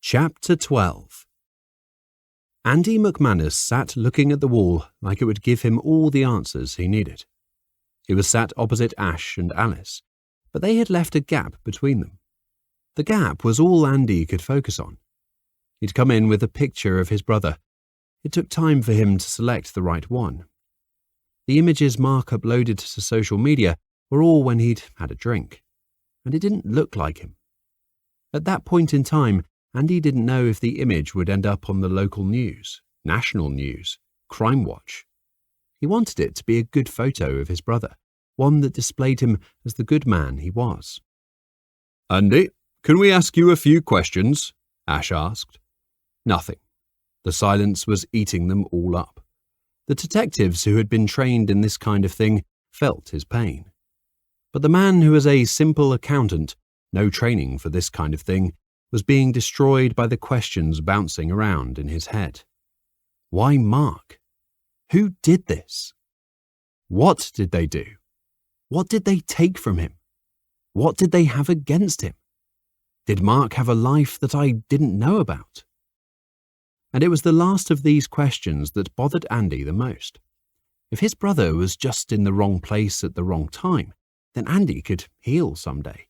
Chapter 12. Andy McManus sat looking at the wall like it would give him all the answers he needed. He was sat opposite Ash and Alice, but they had left a gap between them. The gap was all Andy could focus on. He'd come in with a picture of his brother. It took time for him to select the right one. The images Mark uploaded to social media were all when he'd had a drink, and it didn't look like him. At that point in time, Andy didn't know if the image would end up on the local news, national news, Crime Watch. He wanted it to be a good photo of his brother, one that displayed him as the good man he was. "Andy, can we ask you a few questions?" Ash asked. Nothing. The silence was eating them all up. The detectives who had been trained in this kind of thing felt his pain. But the man who was a simple accountant, no training for this kind of thing, was being destroyed by the questions bouncing around in his head. Why Mark? Who did this? What did they do? What did they take from him? What did they have against him? Did Mark have a life that I didn't know about? And it was the last of these questions that bothered Andy the most. If his brother was just in the wrong place at the wrong time, then Andy could heal someday.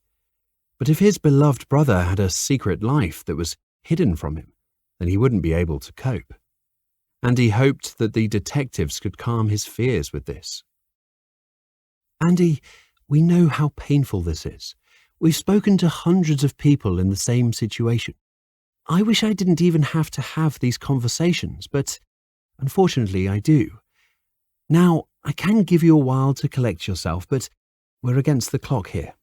But if his beloved brother had a secret life that was hidden from him, then he wouldn't be able to cope. Andy hoped that the detectives could calm his fears with this. "Andy, we know how painful this is. We've spoken to hundreds of people in the same situation. I wish I didn't even have to have these conversations, but unfortunately I do. Now, I can give you a while to collect yourself, but we're against the clock here.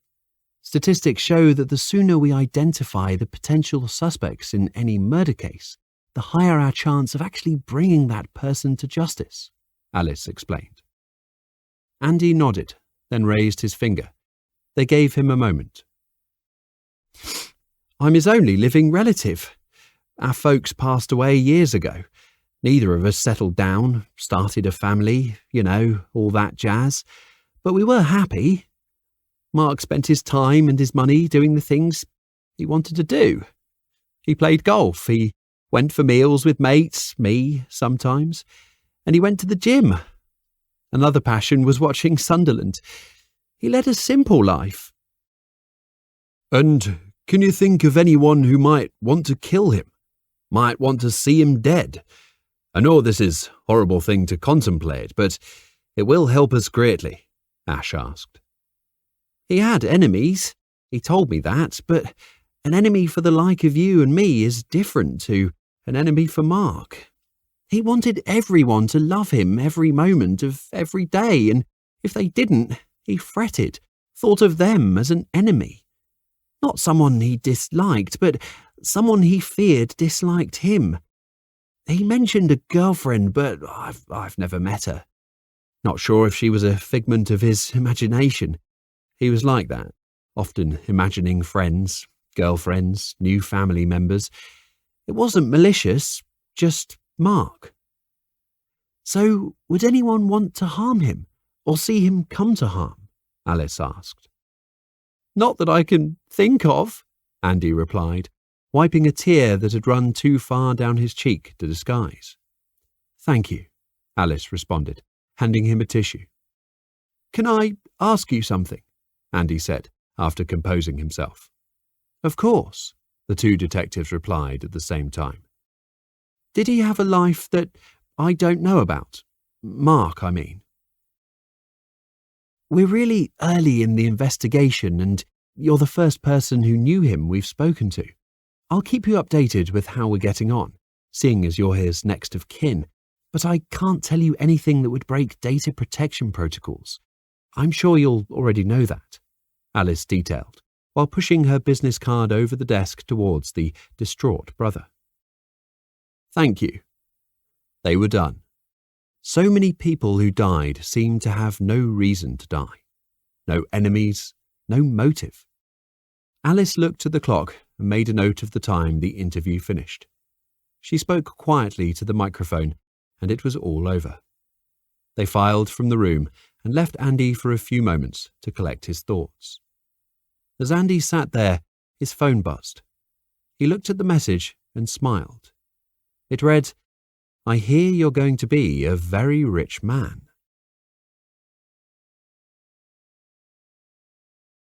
Statistics show that the sooner we identify the potential suspects in any murder case, the higher our chance of actually bringing that person to justice," Alice explained. Andy nodded, then raised his finger. They gave him a moment. "I'm his only living relative. Our folks passed away years ago. Neither of us settled down, started a family, all that jazz. But we were happy. Mark spent his time and his money doing the things he wanted to do. He played golf, he went for meals with mates, me sometimes, and he went to the gym. Another passion was watching Sunderland. He led a simple life." "And can you think of anyone who might want to kill him? Might want to see him dead? I know this is a horrible thing to contemplate, but it will help us greatly," Ash asked. "He had enemies, he told me that, but an enemy for the like of you and me is different to an enemy for Mark. He wanted everyone to love him every moment of every day, and if they didn't, he fretted, thought of them as an enemy. Not someone he disliked, but someone he feared disliked him. He mentioned a girlfriend, but I've never met her. Not sure if she was a figment of his imagination. He was like that, often imagining friends, girlfriends, new family members. It wasn't malicious, just Mark." "So, would anyone want to harm him, or see him come to harm?" Alice asked. "Not that I can think of," Andy replied, wiping a tear that had run too far down his cheek to disguise. "Thank you," Alice responded, handing him a tissue. "Can I ask you something?" Andy said, after composing himself. "Of course," the two detectives replied at the same time. "Did he have a life that I don't know about? Mark, I mean." "We're really early in the investigation, and you're the first person who knew him we've spoken to. I'll keep you updated with how we're getting on, seeing as you're his next of kin, but I can't tell you anything that would break data protection protocols. I'm sure you'll already know that," Alice detailed, while pushing her business card over the desk towards the distraught brother. "Thank you." They were done. So many people who died seemed to have no reason to die. No enemies, no motive. Alice looked at the clock and made a note of the time the interview finished. She spoke quietly to the microphone, and it was all over. They filed from the room and left Andy for a few moments to collect his thoughts. As Andy sat there, his phone buzzed. He looked at the message and smiled. It read, "I hear you're going to be a very rich man."